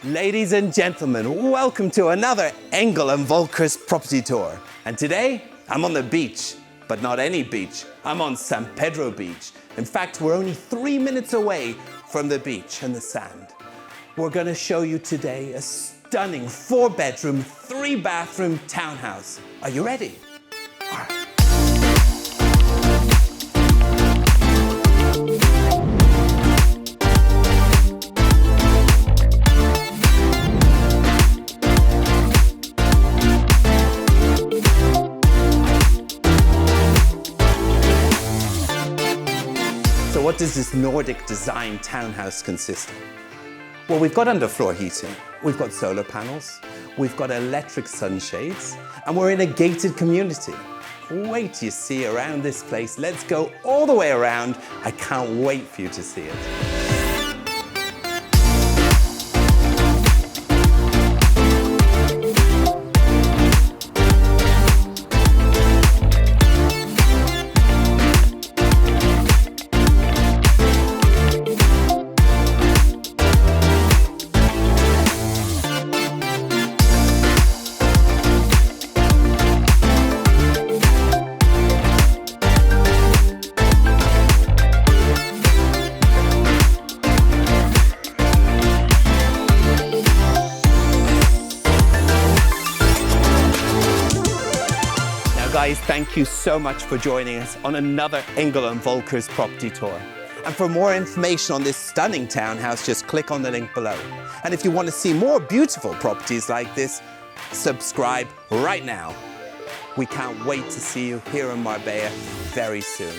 Ladies and gentlemen, welcome to another Engel Völkers property tour. And today, I'm on the beach, but not any beach. I'm on San Pedro beach. In fact, we're only 3 minutes away from the beach and the sand. We're gonna show you today a stunning 4-bedroom, 3-bathroom townhouse. Are you ready? All right. So what does this Nordic design townhouse consist of? Well, we've got underfloor heating, we've got solar panels, we've got electric sunshades, and we're in a gated community. Wait till you see around this place. Let's go all the way around. I can't wait for you to see it. Guys, thank you so much for joining us on another Engel Völkers property tour. And for more information on this stunning townhouse, just click on the link below. And if you want to see more beautiful properties like this, subscribe right now. We can't wait to see you here in Marbella very soon.